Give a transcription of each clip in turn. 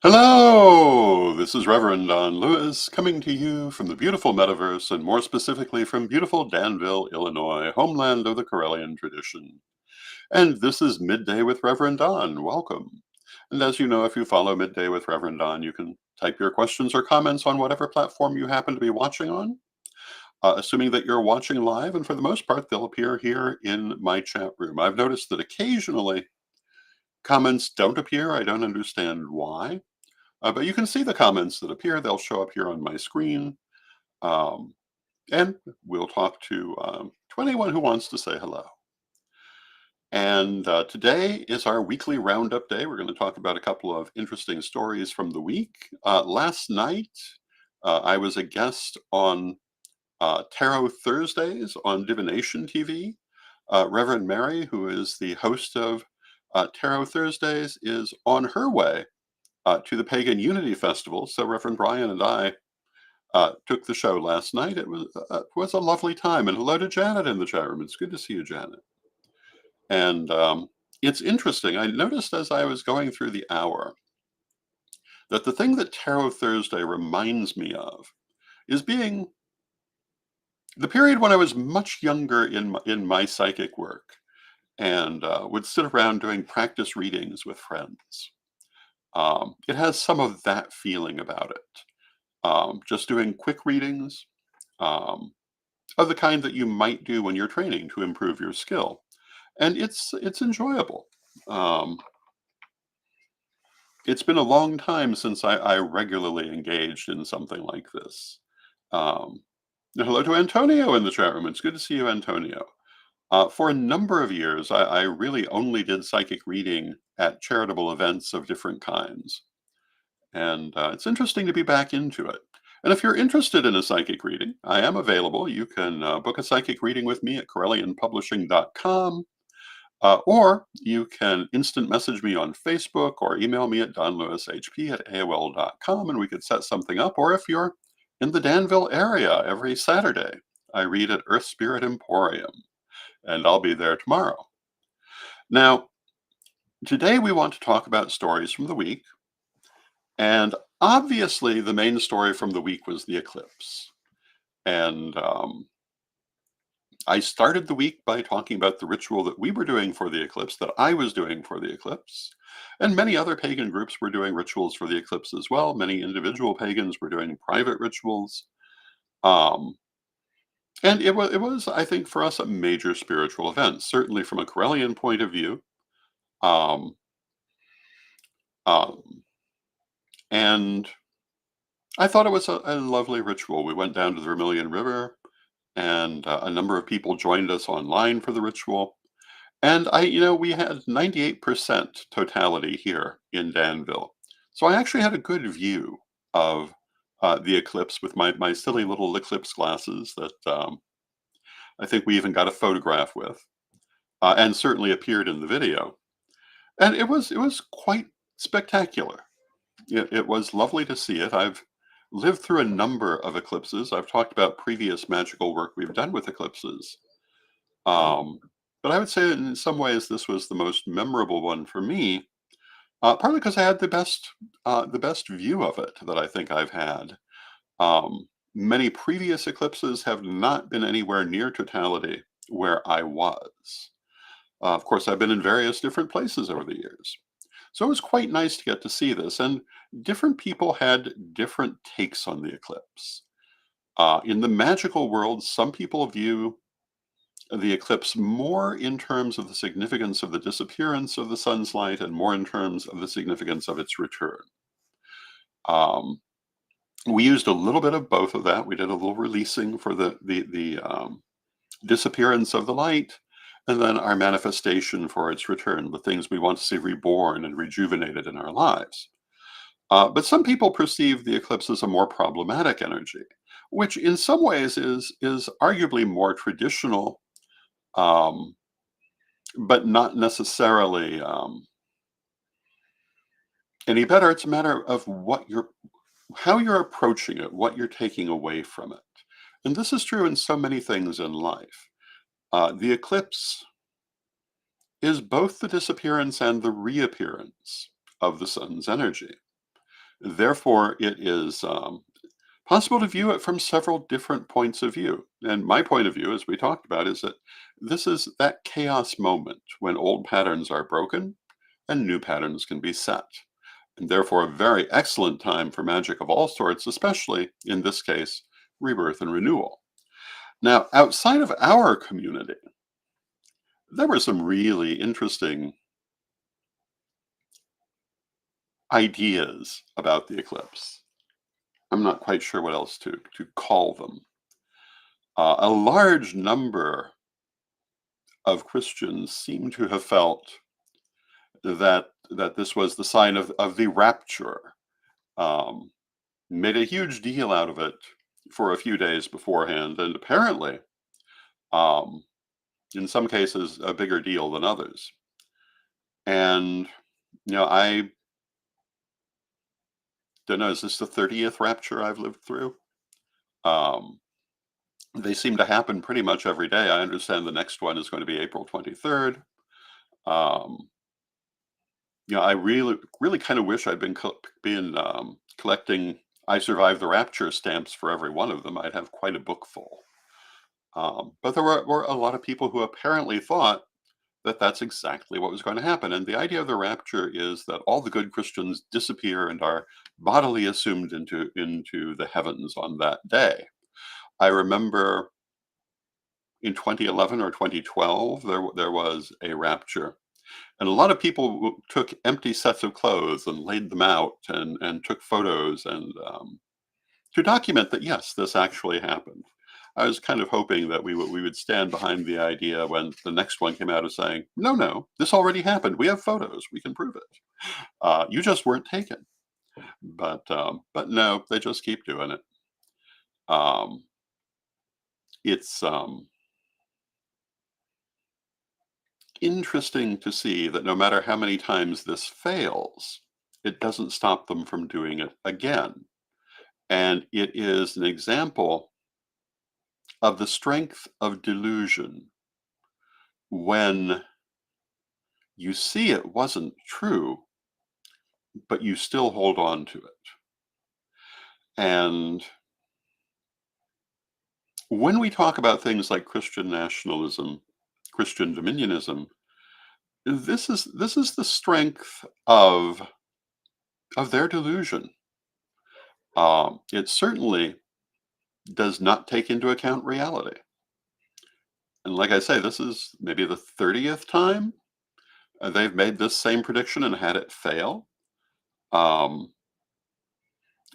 Hello, this is Reverend Don Lewis coming to you from the beautiful metaverse and more specifically from beautiful Danville, Illinois, homeland of the Corellian tradition. And this is Midday with Reverend Don. Welcome. And as you know, if you follow Midday with Reverend Don, you can type your questions or comments on whatever platform you happen to be watching on, assuming that you're watching live. And for the most part, they'll appear here in my chat room. I've noticed that occasionally comments don't appear. I don't understand why. But you can see the comments that appear. They'll show up here on my screen. Um, and we'll talk to anyone who wants to say hello. And today is our weekly roundup day. We're going to talk about a couple of interesting stories from the week. Last night, I was a guest on Tarot Thursdays on Divination TV. Reverend Mary, who is the host of Tarot Thursdays, is on her way to the Pagan Unity Festival. So Reverend Brian and I took the show last night. It was a lovely time. And hello to Janet in the chat room. It's good to see you, Janet. And it's interesting. I noticed as I was going through the hour that the thing that Tarot Thursday reminds me of is being the period when I was much younger in my psychic work and would sit around doing practice readings with friends. It has some of that feeling about it. Just doing quick readings um, of the kind that you might do when you're training to improve your skill, and it's enjoyable. Um, it's been a long time since I regularly engaged in something like this. Um, Hello to Antonio in the chat room. It's good to see you, Antonio. For a number of years, I really only did psychic reading at charitable events of different kinds. And it's interesting to be back into it. And if you're interested in a psychic reading, I am available. You can book a psychic reading with me at CorellianPublishing.com, or you can instant message me on Facebook or email me at donlewishp@aol.com and we could set something up. Or if you're in the Danville area every Saturday, I read at Earth Spirit Emporium, and I'll be there tomorrow. Now, today we want to talk about stories from the week. And obviously, the main story from the week was the eclipse. And I started the week by talking about the ritual that we were doing for the eclipse, that I was doing for the eclipse. And many other pagan groups were doing rituals for the eclipse as well. Many individual pagans were doing private rituals. Um, and it was, I think, for us, a major spiritual event, certainly from a Corellian point of view. Um, um, and I thought it was a lovely ritual. We went down to the Vermilion River, and a number of people joined us online for the ritual. And we had 98% totality here in Danville. So I actually had a good view of the eclipse with my silly little eclipse glasses that I think we even got a photograph with, and certainly appeared in the video. And it was quite spectacular. It was lovely to see it. I've lived through a number of eclipses. I've talked about previous magical work we've done with eclipses. Um, but I would say that in some ways this was the most memorable one for me, partly because I had the best view of it that I think I've had. Many previous eclipses have not been anywhere near totality where I was. Of course, I've been in various different places over the years. So it was quite nice to get to see this, and different people had different takes on the eclipse. In the magical world, some people view the eclipse more in terms of the significance of the disappearance of the sun's light and more in terms of the significance of its return. Um, we used a little bit of both of that. We did a little releasing for the disappearance of the light, and then our manifestation for its return, the things we want to see reborn and rejuvenated in our lives. But some people perceive the eclipse as a more problematic energy, which in some ways is arguably more traditional, um, but not necessarily any better. It's a matter of how you're approaching it, what you're taking away from it. And this is true in so many things in life. The eclipse is both the disappearance and the reappearance of the sun's energy. Therefore, it is possible to view it from several different points of view. And my point of view, as we talked about, is that this is that chaos moment when old patterns are broken and new patterns can be set. And therefore, a very excellent time for magic of all sorts, especially in this case, rebirth and renewal. Now, outside of our community, there were some really interesting ideas about the eclipse. I'm not quite sure what else to call them. A large number of Christians seem to have felt that this was the sign of the rapture. Um, Made a huge deal out of it for a few days beforehand, and apparently, um, in some cases, a bigger deal than others. And I don't know. Is this the 30th rapture I've lived through? Um, they seem to happen pretty much every day. I understand the next one is going to be April 23rd. Um, I really, really kind of wish I'd been collecting "I survived the rapture" stamps for every one of them. I'd have quite a book full. But there were a lot of people who apparently thought that that's exactly what was going to happen. And the idea of the rapture is that all the good Christians disappear and are bodily assumed into the heavens on that day. I remember in 2011 or 2012, there was a rapture. And a lot of people took empty sets of clothes and laid them out and took photos and to document that, yes, this actually happened. I was kind of hoping that we would stand behind the idea when the next one came out of saying, no, no, this already happened. We have photos. We can prove it. You just weren't taken. But no, they just keep doing it. Um, it's interesting to see that no matter how many times this fails, it doesn't stop them from doing it again. And it is an example of the strength of delusion when you see it wasn't true, but you still hold on to it. And when we talk about things like Christian nationalism, Christian dominionism, this is the strength of their delusion. It certainly does not take into account reality. And like I say, this is maybe the 30th time they've made this same prediction and had it fail. Um,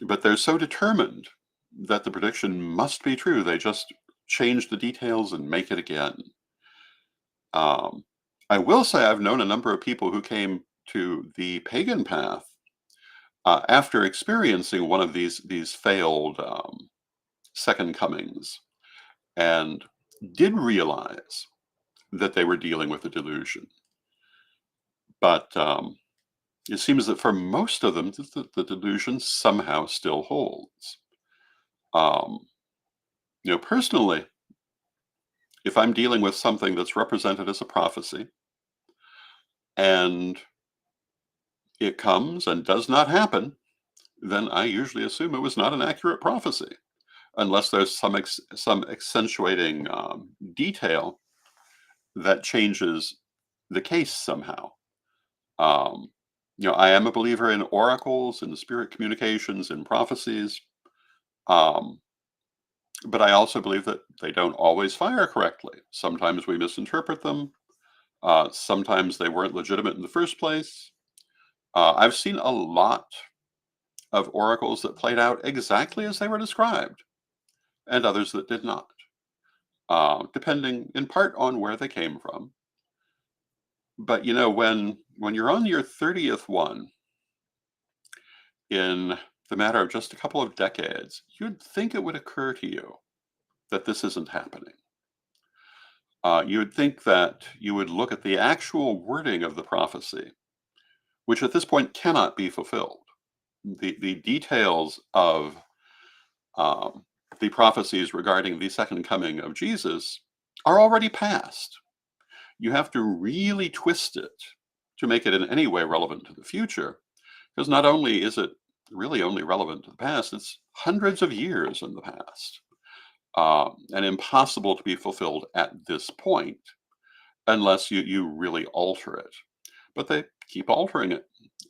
but they're so determined that the prediction must be true, they just change the details and make it again. Um, I will say I've known a number of people who came to the pagan path after experiencing one of these failed second comings and did realize that they were dealing with a delusion. But it seems that for most of them, the delusion somehow still holds. Um, Personally, if I'm dealing with something that's represented as a prophecy and it comes and does not happen, then I usually assume it was not an accurate prophecy, unless there's some accentuating detail that changes the case somehow. Um, I am a believer in oracles and spirit communications and prophecies, um, but I also believe that they don't always fire correctly. Sometimes we misinterpret them. Sometimes they weren't legitimate in the first place. I've seen a lot of oracles that played out exactly as they were described, and others that did not, depending in part on where they came from. But when you're on your 30th one in the matter of just a couple of decades, you'd think it would occur to you that this isn't happening. You would think that you would look at the actual wording of the prophecy, which at this point cannot be fulfilled. The details of um, the prophecies regarding the second coming of Jesus are already past. You have to really twist it to make it in any way relevant to the future, because not only is it really only relevant to the past. It's hundreds of years in the past, and impossible to be fulfilled at this point unless you really alter it. But they keep altering it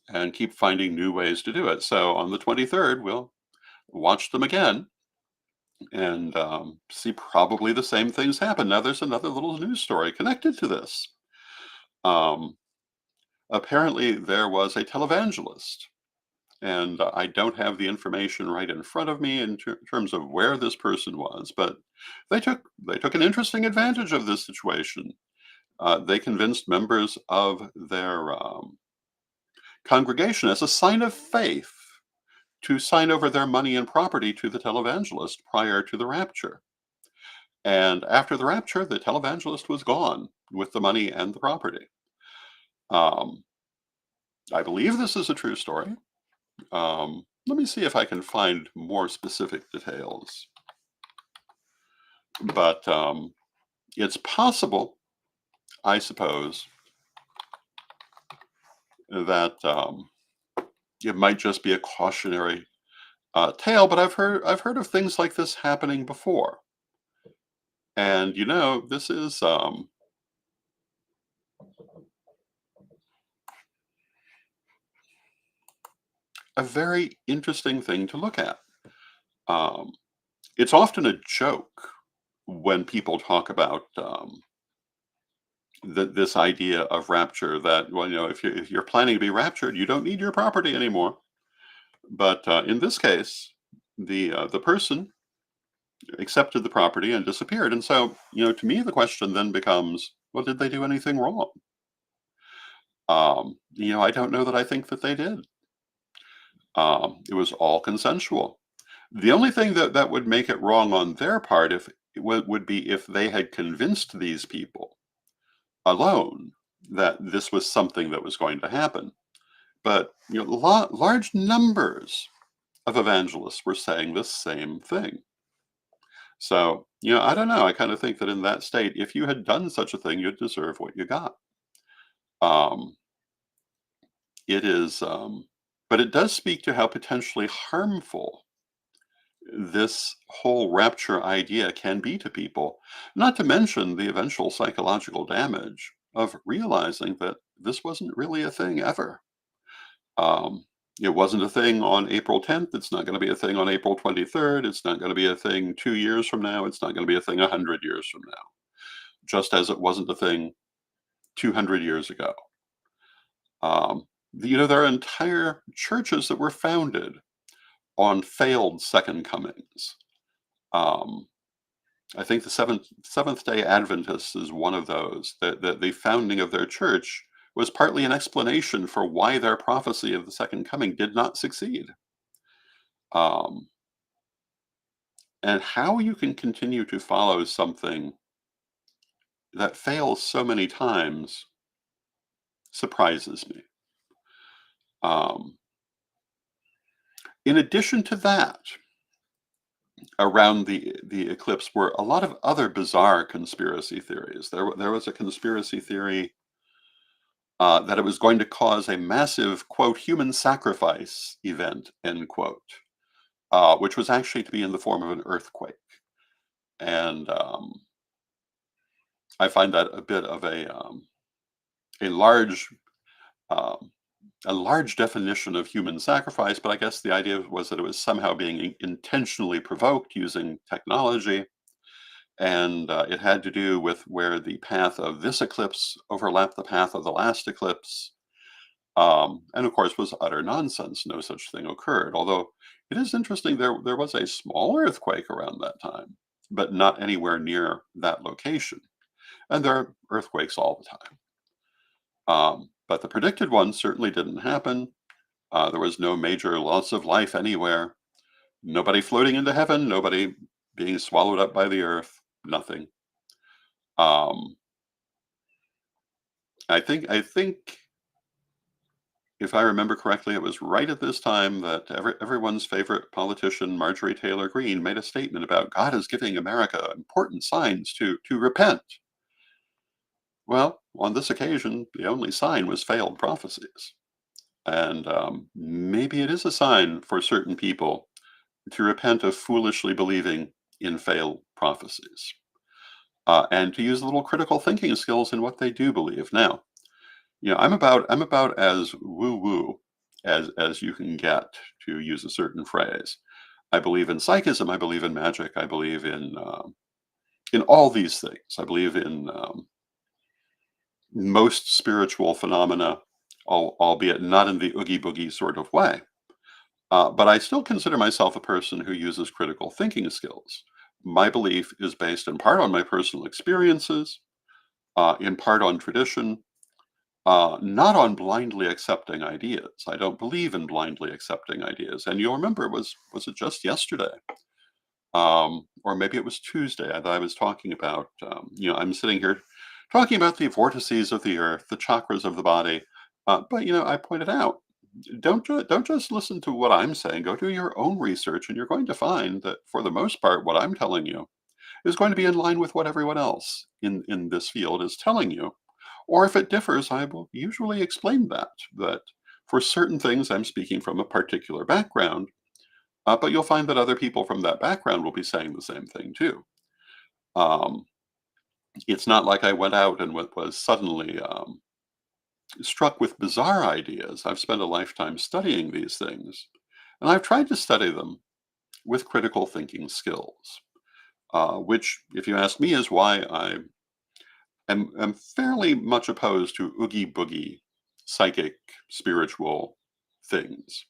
and keep finding new ways to do it. So on the 23rd, we'll watch them again and see probably the same things happen. Now, there's another little news story connected to this. Um, Apparently, there was a televangelist, and I don't have the information right in front of me in terms of where this person was, but they took an interesting advantage of this situation. They convinced members of their congregation, as a sign of faith, to sign over their money and property to the televangelist prior to the rapture. And after the rapture, the televangelist was gone with the money and the property. Um, I believe this is a true story. Let me see if I can find more specific details. But it's possible, I suppose, that it might just be a cautionary tale. But I've heard of things like this happening before, and this is a very interesting thing to look at. Um, it's often a joke when people talk about this idea of rapture. That, well, if you're planning to be raptured, you don't need your property anymore. But in this case, the person accepted the property and disappeared. And so, to me, the question then becomes, well, did they do anything wrong? I don't know that I think that they did. It was all consensual. The only thing that would make it wrong on their part, if would be if they had convinced these people alone that this was something that was going to happen. But large numbers of evangelists were saying the same thing. So, I don't know. I kind of think that in that state, if you had done such a thing, you'd deserve what you got. Um, it is, but it does speak to how potentially harmful this whole rapture idea can be to people, not to mention the eventual psychological damage of realizing that this wasn't really a thing ever. Um, it wasn't a thing on April 10th. It's not going to be a thing on April 23rd. It's not going to be a thing 2 years from now. It's not going to be a thing 100 years from now, just as it wasn't a thing 200 years ago. There are entire churches that were founded on failed second comings. Um, I think the Seventh Day Adventists is one of those. That the founding of their church was partly an explanation for why their prophecy of the second coming did not succeed. Um, and how you can continue to follow something that fails so many times surprises me. Um, in addition to that, around the eclipse were a lot of other bizarre conspiracy theories. There was a conspiracy theory that it was going to cause a massive, quote, human sacrifice event, end quote, which was actually to be in the form of an earthquake. And I find that a bit of a large um, a large definition of human sacrifice. But I guess the idea was that it was somehow being intentionally provoked using technology. And it had to do with where the path of this eclipse overlapped the path of the last eclipse. And of course, was utter nonsense. No such thing occurred. Although it is interesting, there was a small earthquake around that time, but not anywhere near that location. And there are earthquakes all the time. But the predicted one certainly didn't happen. There was no major loss of life anywhere. Nobody floating into heaven. Nobody being swallowed up by the earth. Nothing. Um, I think if I remember correctly, it was right at this time that everyone's favorite politician, Marjorie Taylor Greene, made a statement about God is giving America important signs to repent. Well, on this occasion, the only sign was failed prophecies. And maybe it is a sign for certain people to repent of foolishly believing in failed prophecies, and to use a little critical thinking skills in what they do believe. Now, I'm about as woo woo as you can get, to use a certain phrase. I believe in psychism. I believe in magic. I believe in all these things. I believe in most spiritual phenomena, albeit not in the oogie boogie sort of way. But I still consider myself a person who uses critical thinking skills. My belief is based in part on my personal experiences, in part on tradition, not on blindly accepting ideas. I don't believe in blindly accepting ideas. And you'll remember, was it just yesterday, or maybe it was Tuesday, that I was talking about. I'm sitting here talking about the vortices of the earth, the chakras of the body. But I pointed out, don't just listen to what I'm saying. Go do your own research, and you're going to find that for the most part, what I'm telling you is going to be in line with what everyone else in this field is telling you. Or if it differs, I will usually explain that for certain things I'm speaking from a particular background, but you'll find that other people from that background will be saying the same thing too. Um, it's not like I went out and was suddenly struck with bizarre ideas. I've spent a lifetime studying these things, and I've tried to study them with critical thinking skills, which, if you ask me, is why I am fairly much opposed to oogie boogie psychic spiritual things.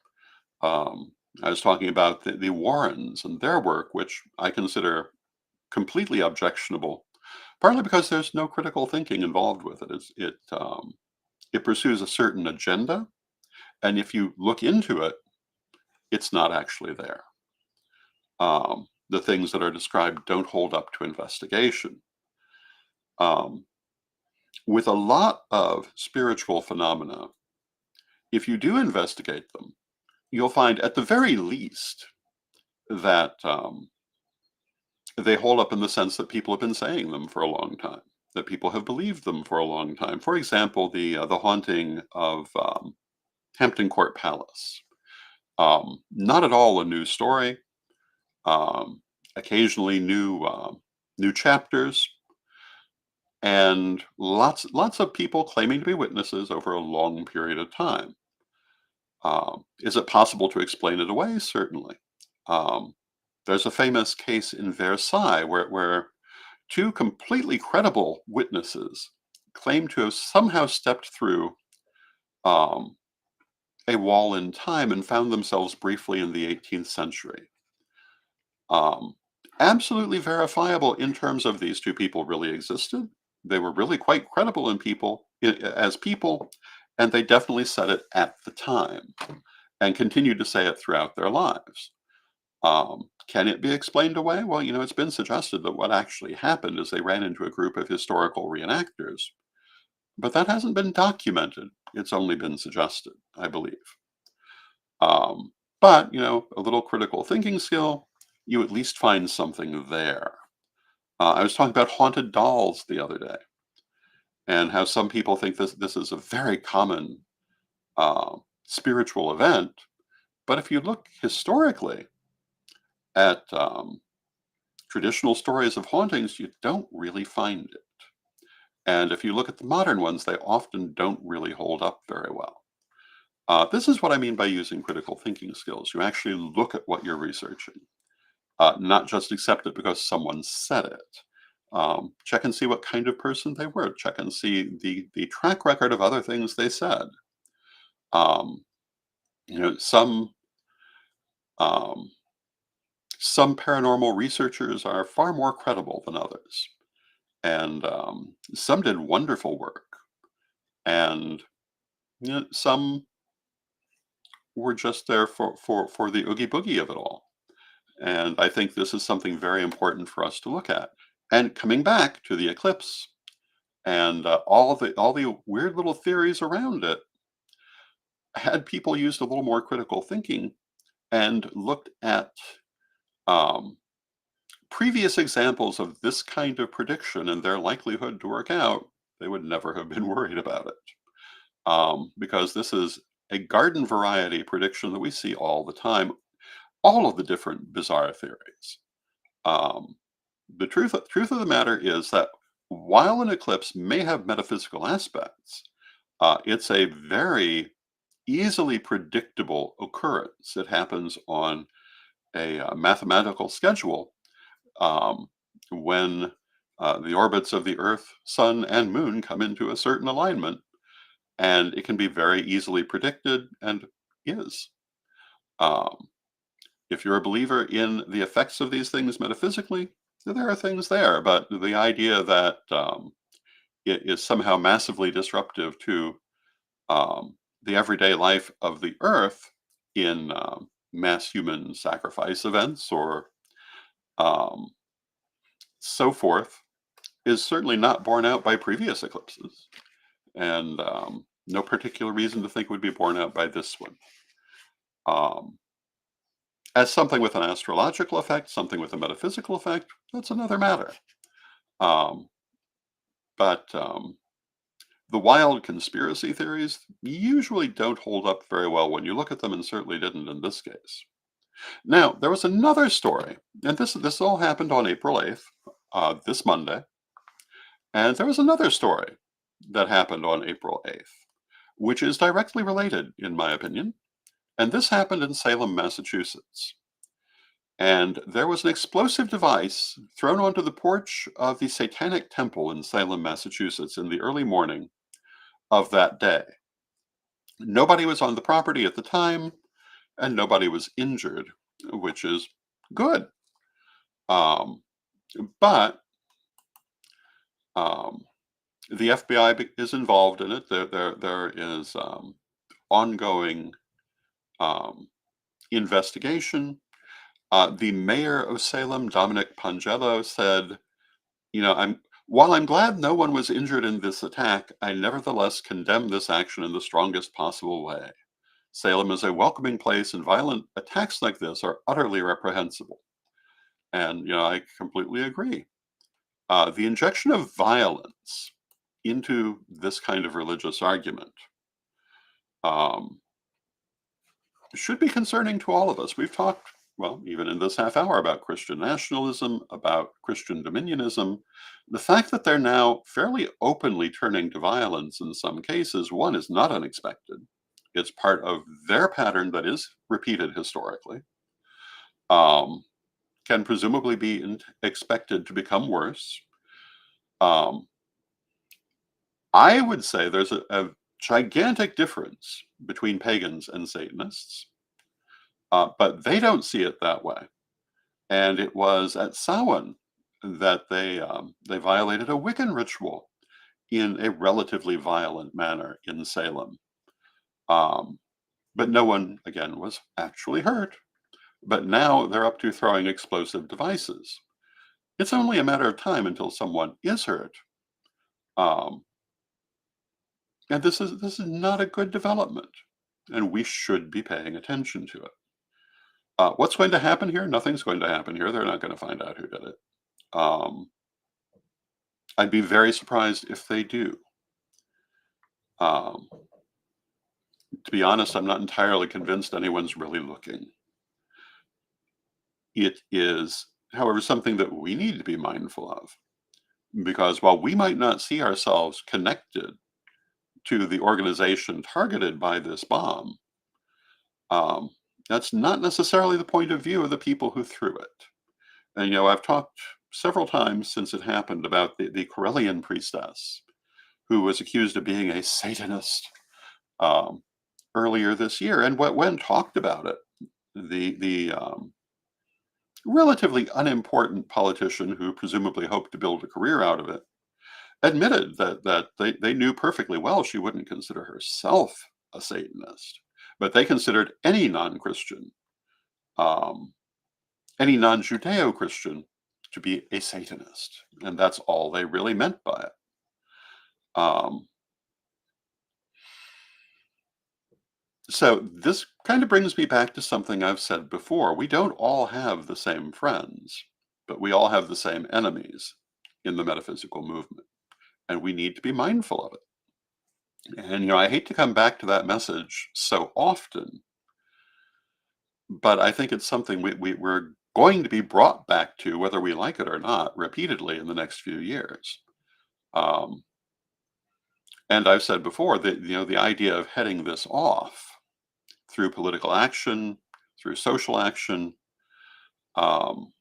Um, I was talking about the Warrens and their work, which I consider completely objectionable, partly because there's no critical thinking involved with it. It pursues a certain agenda, and if you look into it, it's not actually there. The things that are described don't hold up to investigation. Um, with a lot of spiritual phenomena, if you do investigate them, you'll find at the very least that they hold up in the sense that people have been saying them for a long time, that people have believed them for a long time. For example, the haunting of Hampton Court Palace. Not at all a new story. Um, Occasionally new chapters, and lots of people claiming to be witnesses over a long period of time. Is it possible to explain it away? Certainly. Um, there's a famous case in Versailles where two completely credible witnesses claim to have somehow stepped through um, a wall in time and found themselves briefly in the 18th century. Um, Absolutely verifiable in terms of these two people really existed. They were really quite credible as people, and they definitely said it at the time and continued to say it throughout their lives. Can it be explained away? Well, it's been suggested that what actually happened is they ran into a group of historical reenactors, but that hasn't been documented. It's only been suggested, I believe. Um, but, a little critical thinking skill, you at least find something there. I was talking about haunted dolls the other day, and how some people think this is a very common spiritual event. But if you look historically at traditional stories of hauntings, you don't really find it. And if you look at the modern ones, they often don't really hold up very well. This is what I mean by using critical thinking skills. You actually look at what you're researching, not just accept it because someone said it. Check and see what kind of person they were. Check and see the track record of other things they said. Um, you know, some um, some paranormal researchers are far more credible than others, and some did wonderful work, and some were just there for the oogie boogie of it all. And I think this is something very important for us to look at. And coming back to the eclipse and all the weird little theories around it, had people used a little more critical thinking and looked at um, previous examples of this kind of prediction and their likelihood to work out, they would never have been worried about it. Because this is a garden variety prediction that we see all the time, all of the different bizarre theories. Um, the truth of the matter is that while an eclipse may have metaphysical aspects, it's a very easily predictable occurrence. It happens on a mathematical schedule um, when the orbits of the Earth, Sun, and Moon come into a certain alignment, and it can be very easily predicted and is. Um, if you're a believer in the effects of these things metaphysically, there are things there, but the idea that it is somehow massively disruptive to the everyday life of the Earth in mass human sacrifice events or um, so forth is certainly not borne out by previous eclipses, and no particular reason to think it would be borne out by this one. Um, as something with an astrological effect, something with a metaphysical effect, that's another matter. Um, but the wild conspiracy theories usually don't hold up very well when you look at them, and certainly didn't in this case. Now, there was another story, and this all happened on April 8th, this Monday, and there was another story that happened on April 8th, which is directly related, in my opinion, and this happened in Salem, Massachusetts. And there was an explosive device thrown onto the porch of the Satanic Temple in Salem, Massachusetts in the early morning of that day. Nobody was on the property at the time, and nobody was injured, which is good. Um, but um, the FBI is involved in it. There is ongoing um, investigation. The mayor of Salem, Dominic Pangello, said, "You know, while I'm glad no one was injured in this attack, I nevertheless condemn this action in the strongest possible way. Salem is a welcoming place, and violent attacks like this are utterly reprehensible." And I completely agree. The injection of violence into this kind of religious argument um, should be concerning to all of us. We've talked, well, even in this half hour, about Christian nationalism, about Christian dominionism. The fact that they're now fairly openly turning to violence in some cases, one, is not unexpected. It's part of their pattern that is repeated historically. Um, can presumably be expected to become worse. Um, I would say there's a gigantic difference between pagans and Satanists, but they don't see it that way. And it was at Samhain that they violated a Wiccan ritual in a relatively violent manner in Salem. Um, but no one, again, was actually hurt. But now they're up to throwing explosive devices. It's only a matter of time until someone is hurt. Um, and this is not a good development, and we should be paying attention to it. What's going to happen here? Nothing's going to happen here. They're not going to find out who did it. Um, I'd be very surprised if they do. Um, to be honest, I'm not entirely convinced anyone's really looking. It is, however, something that we need to be mindful of, because while we might not see ourselves connected to the organization targeted by this bomb, um, that's not necessarily the point of view of the people who threw it. And I've talked several times since it happened about the Corellian priestess who was accused of being a Satanist um, earlier this year. And when talked about it, the relatively unimportant politician who presumably hoped to build a career out of it admitted that they knew perfectly well she wouldn't consider herself a Satanist, but they considered any non-Christian, um, any non-Judeo-Christian, to be a Satanist, and that's all they really meant by it. Um, so this kind of brings me back to something I've said before. We don't all have the same friends, but we all have the same enemies in the metaphysical movement, and we need to be mindful of it. And, I hate to come back to that message so often, but I think it's something we're going to be brought back to, whether we like it or not, repeatedly in the next few years. Um, and I've said before that, the idea of heading this off through political action, through social action, um,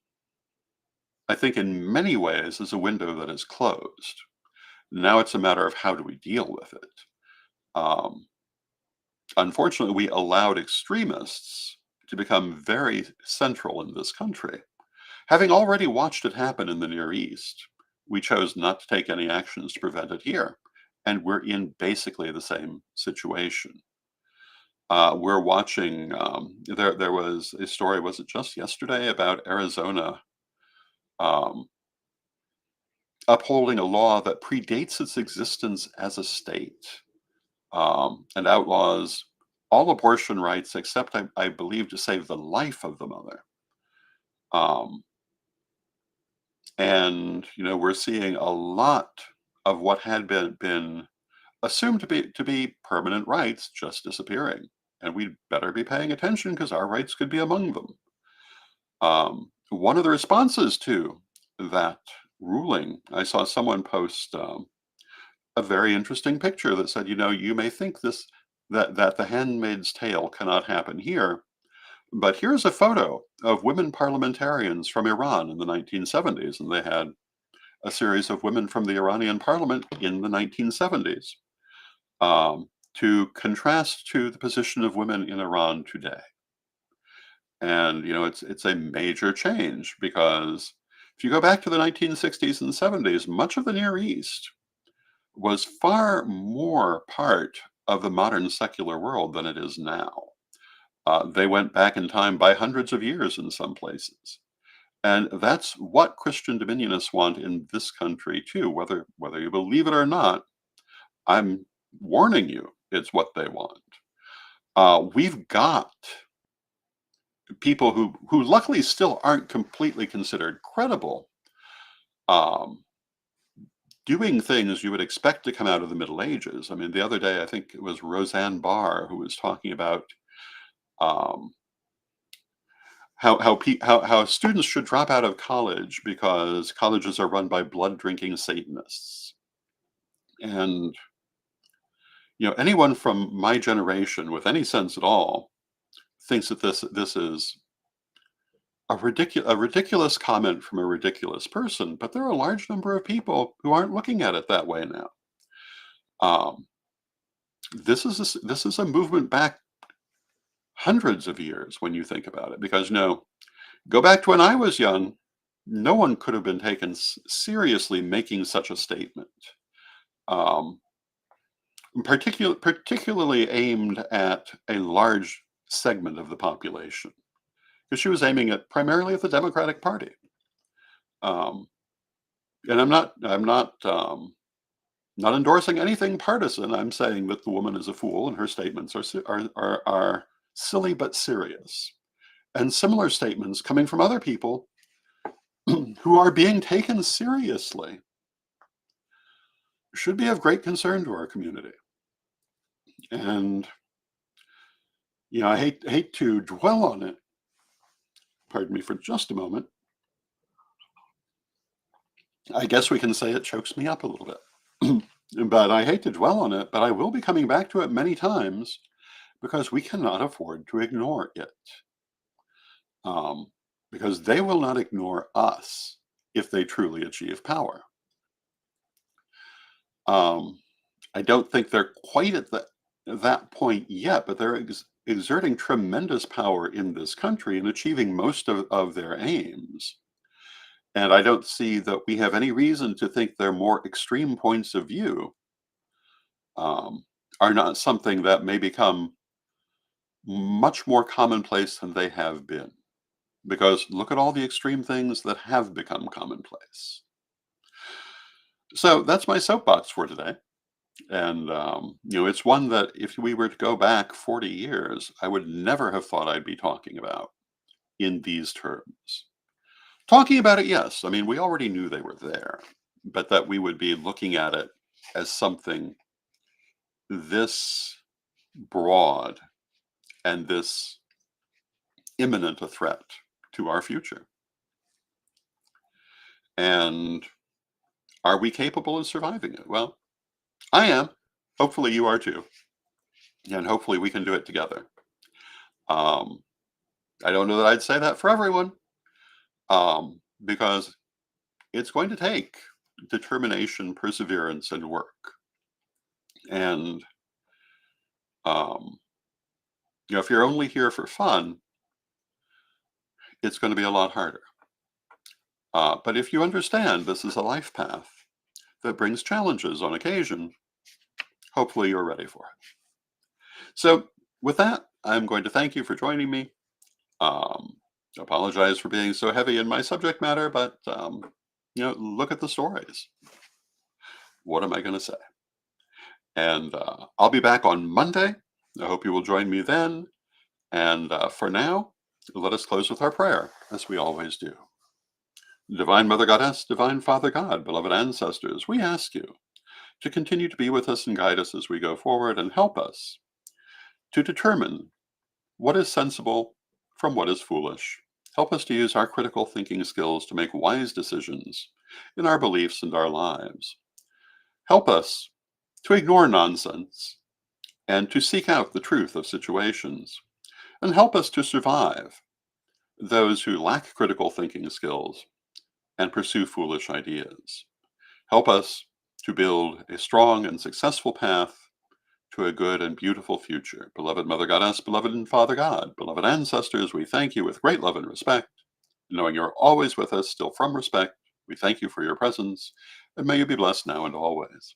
I think in many ways is a window that is closed. Now it's a matter of how do we deal with it. Um, Unfortunately, we allowed extremists to become very central in this country. Having already watched it happen in the Near East, we chose not to take any actions to prevent it here. And we're in basically the same situation. We're watching, there was a story, was it just yesterday, about Arizona um, upholding a law that predates its existence as a state, and outlaws all abortion rights except, I believe, to save the life of the mother. Um, and we're seeing a lot of what had been assumed to be permanent rights just disappearing, and we'd better be paying attention because our rights could be among them. One of the responses to that ruling, I saw someone post a very interesting picture that said, you may think that the Handmaid's Tale cannot happen here, but here's a photo of women parliamentarians from Iran in the 1970s, and they had a series of women from the Iranian parliament in the 1970s, to contrast to the position of women in Iran today. And it's a major change because if you go back to the 1960s and 70s, much of the Near East was far more part of the modern secular world than it is now. They went back in time by hundreds of years in some places. And that's what Christian dominionists want in this country too. Whether you believe it or not, I'm warning you, it's what they want. We've got people who luckily still aren't completely considered credible, um, doing things you would expect to come out of the Middle Ages. I mean, the other day, I think it was Roseanne Barr who was talking about um, how students should drop out of college because colleges are run by blood drinking Satanists. And anyone from my generation with any sense at all thinks that this is a ridiculous comment from a ridiculous person, but there are a large number of people who aren't looking at it that way now. Um, this is a movement back hundreds of years when you think about it, because go back to when I was young, no one could have been taken seriously making such a statement, um, particularly aimed at a large segment of the population, because she was aiming at primarily at the Democratic Party. Um, and I'm not endorsing anything partisan. I'm saying that the woman is a fool and her statements are silly but serious. And similar statements coming from other people who are being taken seriously should be of great concern to our community. And I hate to dwell on it. Pardon me for just a moment. I guess we can say it chokes me up a little bit. But I hate to dwell on it, but I will be coming back to it many times because we cannot afford to ignore it. Um, because they will not ignore us if they truly achieve power. Um, I don't think they're quite at that point yet, but they're exerting tremendous power in this country and achieving most of their aims. And I don't see that we have any reason to think their more extreme points of view um, are not something that may become much more commonplace than they have been. Because look at all the extreme things that have become commonplace. So that's my soapbox for today. And, it's one that if we were to go back 40 years, I would never have thought I'd be talking about in these terms. Talking about it, yes. I mean, we already knew they were there, but that we would be looking at it as something this broad and this imminent a threat to our future. And are we capable of surviving it? Well, I am. Hopefully you are too. And hopefully we can do it together. Um, I don't know that I'd say that for everyone, because it's going to take determination, perseverance, and work. And um, if you're only here for fun, it's going to be a lot harder. But if you understand this is a life path that brings challenges on occasion, hopefully you're ready for it. So with that, I'm going to thank you for joining me. Um, apologize for being so heavy in my subject matter, but look at the stories. What am I going to say? And I'll be back on Monday. I hope you will join me then. And for now, let us close with our prayer, as we always do. Divine Mother Goddess, Divine Father God, beloved ancestors, we ask you to continue to be with us and guide us as we go forward and help us to determine what is sensible from what is foolish. Help us to use our critical thinking skills to make wise decisions in our beliefs and our lives. Help us to ignore nonsense and to seek out the truth of situations. And help us to survive those who lack critical thinking skills and pursue foolish ideas. Help us to build a strong and successful path to a good and beautiful future. Beloved Mother Goddess, beloved Father God, beloved ancestors, we thank you with great love and respect. Knowing you're always with us, still from respect, we thank you for your presence, and may you be blessed now and always.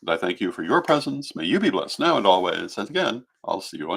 And I thank you for your presence. May you be blessed now and always. And again, I'll see you on